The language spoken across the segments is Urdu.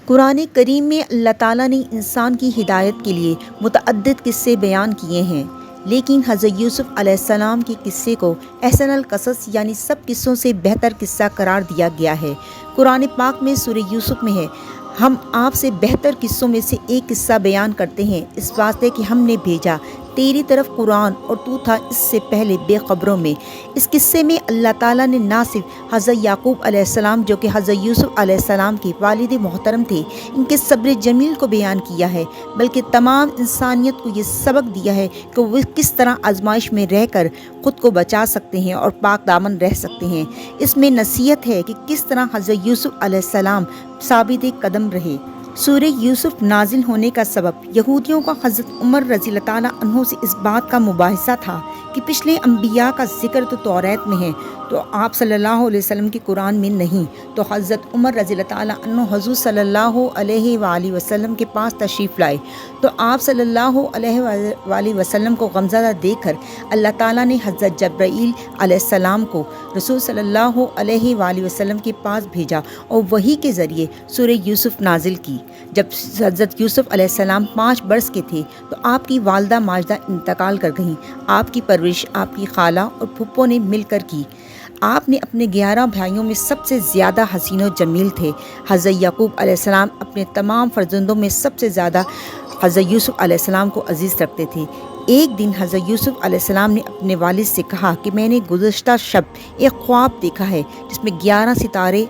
قرآن کریم میں اللہ تعالیٰ نے انسان کی ہدایت کے لیے متعدد قصے بیان کیے ہیں، لیکن حضرت یوسف علیہ السلام کے قصے کو احسن القصص یعنی سب قصوں سے بہتر قصہ قرار دیا گیا ہے۔ قرآن پاک میں سورہ یوسف میں ہے، ہم آپ سے بہتر قصوں میں سے ایک قصہ بیان کرتے ہیں، اس واسطے کہ ہم نے بھیجا تیری طرف قرآن اور تو تھا اس سے پہلے بے خبروں میں۔ اس قصے میں اللہ تعالیٰ نے نہ صرف حضرت یعقوب علیہ السلام جو کہ حضرت یوسف علیہ السلام کے والد محترم تھے، ان کے صبر جمیل کو بیان کیا ہے، بلکہ تمام انسانیت کو یہ سبق دیا ہے کہ وہ کس طرح آزمائش میں رہ کر خود کو بچا سکتے ہیں اور پاک دامن رہ سکتے ہیں۔ اس میں نصیحت ہے کہ کس طرح حضرت یوسف علیہ السلام ثابت قدم رہے۔ سورہ یوسف نازل ہونے کا سبب یہودیوں کا حضرت عمر رضی اللہ تعالیٰ عنہ سے اس بات کا مباحثہ تھا کہ پچھلے انبیاء کا ذکر تو توریت میں ہے، تو آپ صلی اللہ علیہ وسلم کے قرآن میں نہیں۔ تو حضرت عمر رضی اللہ تعالیٰ عنہ حضور صلی اللہ علیہ وآلہ وسلم کے پاس تشریف لائے، تو آپ صلی اللہ علیہ وآلہ وسلم کو غمزدہ دیکھ کر اللہ تعالیٰ نے حضرت جبرائیل علیہ السلام کو رسول صلی اللہ علیہ وآلہ وسلم کے پاس بھیجا اور وحی کے ذریعے سورہ یوسف نازل کی۔ جب حضرت یوسف علیہ السلام 5 برس کے تھے تو آپ کی والدہ ماجدہ انتقال کر گئیں۔ آپ کی پرورش آپ کی خالہ اور پھپھو نے مل کر کی۔ آپ نے اپنے 11 بھائیوں میں سب سے زیادہ حسین و جمیل تھے۔ حضرت یعقوب علیہ السلام اپنے تمام فرزندوں میں سب سے زیادہ حضرت یوسف علیہ السلام کو عزیز رکھتے تھے۔ ایک دن حضرت یوسف علیہ السلام نے اپنے والد سے کہا کہ میں نے گزشتہ شب ایک خواب دیکھا ہے جس میں 11 ستارے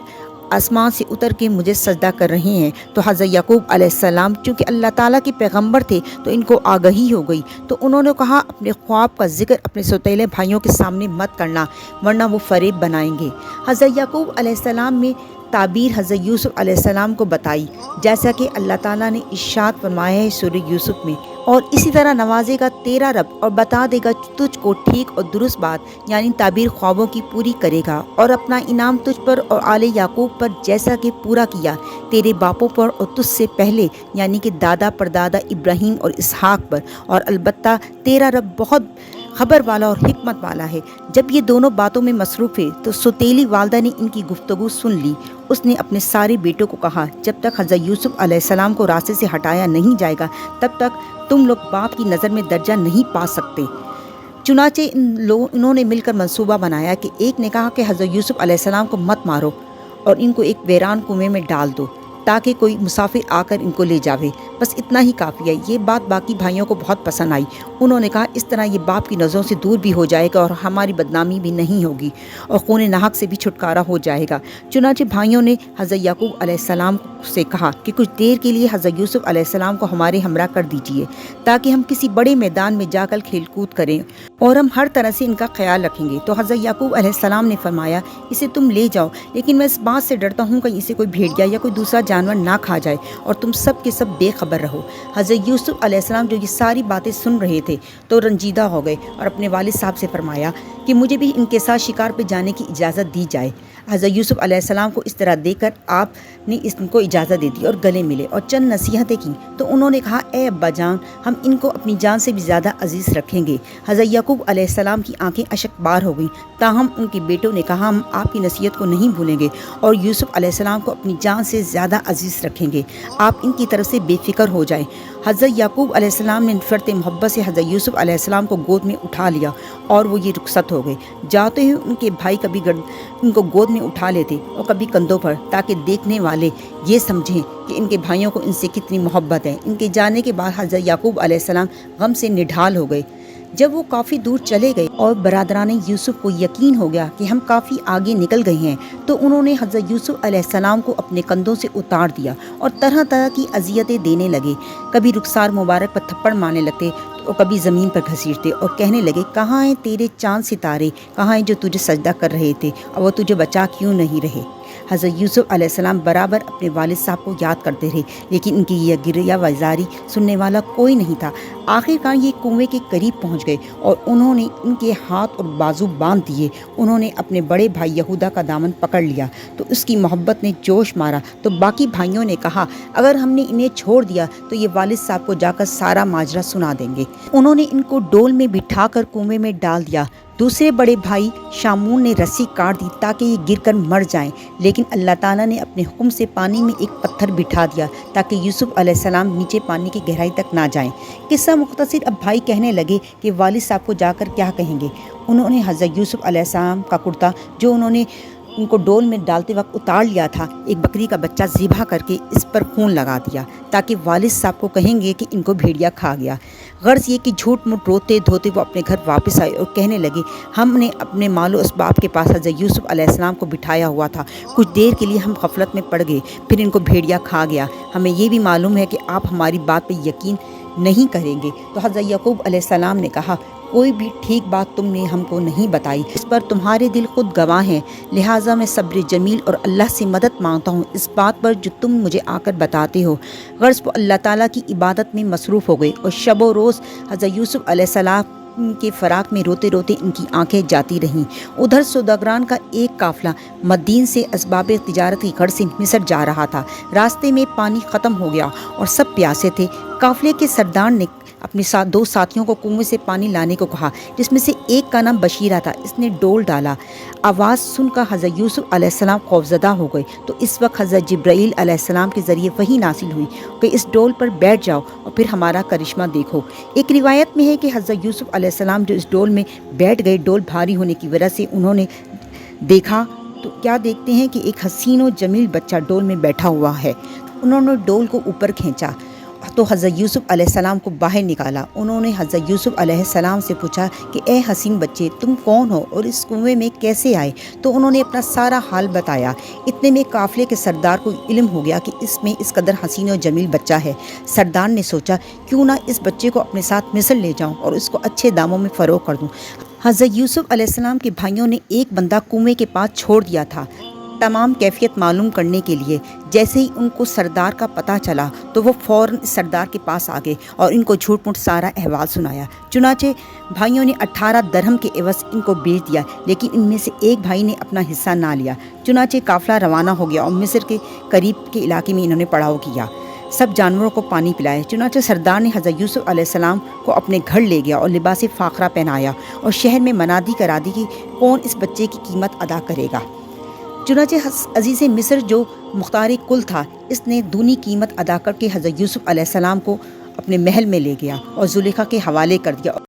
آسمان سے اتر کے مجھے سجدہ کر رہے ہیں۔ تو حضرت یعقوب علیہ السلام چونکہ اللہ تعالیٰ کے پیغمبر تھے تو ان کو آگہی ہو گئی، تو انہوں نے کہا اپنے خواب کا ذکر اپنے سوتیلے بھائیوں کے سامنے مت کرنا ورنہ وہ فریب بنائیں گے۔ حضرت یعقوب علیہ السلام میں تعبیر حضرت یوسف علیہ السلام کو بتائی، جیسا کہ اللہ تعالیٰ نے ارشاد فرمایا ہے سورہ یوسف میں، اور اسی طرح نوازے گا تیرا رب اور بتا دے گا تجھ کو ٹھیک اور درست بات، یعنی تعبیر خوابوں کی پوری کرے گا، اور اپنا انعام تجھ پر اور آل یعقوب پر جیسا کہ پورا کیا تیرے باپوں پر اور تجھ سے پہلے یعنی کہ دادا پردادا ابراہیم اور اسحاق پر، اور البتہ تیرا رب بہت خبر والا اور حکمت والا ہے۔ جب یہ دونوں باتوں میں مصروف ہے تو سوتیلی والدہ نے ان کی گفتگو سن لی۔ اس نے اپنے سارے بیٹوں کو کہا جب تک حضرت یوسف علیہ السلام کو راستے سے ہٹایا نہیں جائے گا تب تک تم لوگ باپ کی نظر میں درجہ نہیں پا سکتے۔ چنانچہ انہوں نے مل کر منصوبہ بنایا کہ ایک نے کہا کہ حضرت یوسف علیہ السلام کو مت مارو اور ان کو ایک ویران کنویں میں ڈال دو تاکہ کوئی مسافر آ کر ان کو لے جاوے، بس اتنا ہی کافی ہے۔ یہ بات باقی بھائیوں کو بہت پسند آئی۔ انہوں نے کہا اس طرح یہ باپ کی نظروں سے دور بھی ہو جائے گا اور ہماری بدنامی بھی نہیں ہوگی اور خون ناحق سے بھی چھٹکارا ہو جائے گا۔ چنانچہ بھائیوں نے حضرت یعقوب علیہ السلام سے کہا کہ کچھ دیر کے لیے حضرت یوسف علیہ السلام کو ہمارے ہمراہ کر دیجیے تاکہ ہم کسی بڑے میدان میں جا کر کھیل کود کریں اور ہم ہر طرح سے ان کا خیال رکھیں گے۔ تو حضرت یعقوب علیہ السلام نے فرمایا اسے تم لے جاؤ، لیکن میں اس بات سے ڈرتا ہوں کہ اسے کوئی بھیڑیا یا کوئی دوسرا جانور نہ کھا جائے اور تم سب کے سب بے خبر رہو۔ حضرت یوسف علیہ السلام جو یہ ساری باتیں سن رہے تھے تو رنجیدہ ہو گئے اور اپنے والد صاحب سے فرمایا کہ مجھے بھی ان کے ساتھ شکار پہ جانے کی اجازت دی جائے۔ حضرت یوسف علیہ السلام کو اس طرح دے کر آپ نے ان کو اجازت دے دی اور گلے ملے اور چند نصیحتیں کی، تو انہوں نے کہا اے ابا جان، ہم ان کو اپنی جان سے بھی زیادہ عزیز رکھیں گے۔ حضرت یعقوب علیہ السلام کی آنکھیں اشک بار ہو گئیں، تاہم ان کے بیٹوں نے کہا ہم آپ کی نصیحت کو نہیں بھولیں گے اور یوسف علیہ السلام کو اپنی جان سے زیادہ عزیز رکھیں گے، آپ ان کی طرف سے بے فکر ہو جائیں۔ حضرت یعقوب علیہ السلام نے نفرت محبت سے حضرت یوسف علیہ السلام کو گود میں اٹھا لیا اور وہ یہ رخصت ہو گئے۔ جاتے ہی ان کے بھائی کبھی ان کو گود میں اٹھا لیتے اور کبھی کندھوں پر، تاکہ دیکھنے والے یہ سمجھیں کہ ان کے بھائیوں کو ان سے کتنی محبت ہے۔ ان کے جانے کے بعد حضرت یعقوب علیہ السلام غم سے نڈھال ہو گئے۔ جب وہ کافی دور چلے گئے اور برادران یوسف کو یقین ہو گیا کہ ہم کافی آگے نکل گئے ہیں، تو انہوں نے حضرت یوسف علیہ السلام کو اپنے کندھوں سے اتار دیا اور طرح طرح کی اذیتیں دینے لگے۔ کبھی رخسار مبارک پر تھپڑ مارنے لگتے اور کبھی زمین پر گھسیٹتے اور کہنے لگے کہاں ہیں تیرے چاند ستارے، کہاں ہیں جو تجھے سجدہ کر رہے تھے اور وہ تجھے بچا کیوں نہیں رہے۔ حضرت یوسف علیہ السلام برابر اپنے والد صاحب کو یاد کرتے رہے، لیکن ان کی یہ گریہ وزاری سننے والا کوئی نہیں تھا۔ آخر کار یہ کنویں کے قریب پہنچ گئے اور انہوں نے ان کے ہاتھ اور بازو باندھ دیے۔ انہوں نے اپنے بڑے بھائی یہودا کا دامن پکڑ لیا تو اس کی محبت نے جوش مارا، تو باقی بھائیوں نے کہا اگر ہم نے انہیں چھوڑ دیا تو یہ والد صاحب کو جا کر سارا ماجرا سنا دیں گے۔ انہوں نے ان کو ڈول میں بٹھا کر کنویں میں ڈال دیا۔ دوسرے بڑے بھائی شامون نے رسی کاٹ دی تاکہ یہ گر کر مر جائیں، لیکن اللہ تعالیٰ نے اپنے حکم سے پانی میں ایک پتھر بٹھا دیا تاکہ یوسف علیہ السلام نیچے پانی کی گہرائی تک نہ جائیں۔ قصہ مختصر، اب بھائی کہنے لگے کہ والد صاحب کو جا کر کیا کہیں گے۔ انہوں نے حضرت یوسف علیہ السلام کا کرتا جو انہوں نے ان کو ڈول میں ڈالتے وقت اتار لیا تھا، ایک بکری کا بچہ ذبح کر کے اس پر خون لگا دیا تاکہ والد صاحب کو کہیں گے کہ ان کو بھیڑیا کھا گیا۔ غرض یہ کہ جھوٹ موٹ روتے دھوتے وہ اپنے گھر واپس آئے اور کہنے لگے ہم نے اپنے مال و اسباب کے پاس حضرت یوسف علیہ السلام کو بٹھایا ہوا تھا، کچھ دیر کے لیے ہم غفلت میں پڑ گئے، پھر ان کو بھیڑیا کھا گیا۔ ہمیں یہ بھی معلوم ہے کہ آپ ہماری بات پہ یقین نہیں کریں گے۔ تو حضرت یعقوب علیہ السلام نے کہا کوئی بھی ٹھیک بات تم نے ہم کو نہیں بتائی، اس پر تمہارے دل خود گواہ ہیں، لہٰذا میں صبر جمیل اور اللہ سے مدد مانگتا ہوں اس بات پر جو تم مجھے آ کر بتاتے ہو۔ غرض وہ اللہ تعالیٰ کی عبادت میں مصروف ہو گئے اور شب و روز حضرت یوسف علیہ السلام کے فراق میں روتے روتے ان کی آنکھیں جاتی رہیں۔ ادھر سوداگران کا ایک قافلہ مدین سے اسباب تجارت کی غرض سے مصر جا رہا تھا۔ راستے میں پانی ختم ہو گیا اور سب پیاسے تھے۔ قافلے کے سردار نے اپنے دو ساتھیوں کو کنویں سے پانی لانے کو کہا، جس میں سے ایک کا نام بشیرہ تھا۔ اس نے ڈول ڈالا، آواز سن کر حضرت یوسف علیہ السلام خوفزدہ ہو گئے۔ تو اس وقت حضرت جبرائیل علیہ السلام کے ذریعے وحی نازل ہوئی کہ اس ڈول پر بیٹھ جاؤ اور پھر ہمارا کرشمہ دیکھو۔ ایک روایت میں ہے کہ حضرت یوسف علیہ السلام جو اس ڈول میں بیٹھ گئے، ڈول بھاری ہونے کی وجہ سے انہوں نے دیکھا تو کیا دیکھتے ہیں کہ ایک حسین و جمیل بچہ ڈول میں بیٹھا ہوا ہے۔ انہوں نے ڈول کو اوپر کھینچا تو حضرت یوسف علیہ السلام کو باہر نکالا۔ انہوں نے حضرت یوسف علیہ السلام سے پوچھا کہ اے حسین بچے، تم کون ہو اور اس کنویں میں کیسے آئے؟ تو انہوں نے اپنا سارا حال بتایا۔ اتنے میں قافلے کے سردار کو علم ہو گیا کہ اس میں اس قدر حسین و جمیل بچہ ہے۔ سردار نے سوچا کیوں نہ اس بچے کو اپنے ساتھ مصر لے جاؤں اور اس کو اچھے داموں میں فروخت کر دوں۔ حضرت یوسف علیہ السلام کے بھائیوں نے ایک بندہ کنویں کے پاس چھوڑ دیا تھا تمام کیفیت معلوم کرنے کے لیے۔ جیسے ہی ان کو سردار کا پتہ چلا تو وہ فوراً سردار کے پاس آ گئے اور ان کو جھوٹ موٹ سارا احوال سنایا۔ چنانچہ بھائیوں نے 18 درہم کے عوض ان کو بیچ دیا، لیکن ان میں سے ایک بھائی نے اپنا حصہ نہ لیا۔ چنانچہ قافلہ روانہ ہو گیا اور مصر کے قریب کے علاقے میں انہوں نے پڑاؤ کیا، سب جانوروں کو پانی پلایا۔ چنانچہ سردار نے حضرت یوسف علیہ السلام کو اپنے گھر لے گیا اور لباس فاخرہ پہنایا اور شہر میں منادی کرا دی کہ کون اس بچے کی قیمت ادا کرے گا۔ چنانچہ عزیز مصر جو مختار کل تھا، اس نے دونی قیمت ادا کر کے حضرت یوسف علیہ السلام کو اپنے محل میں لے گیا اور زلیخا کے حوالے کر دیا۔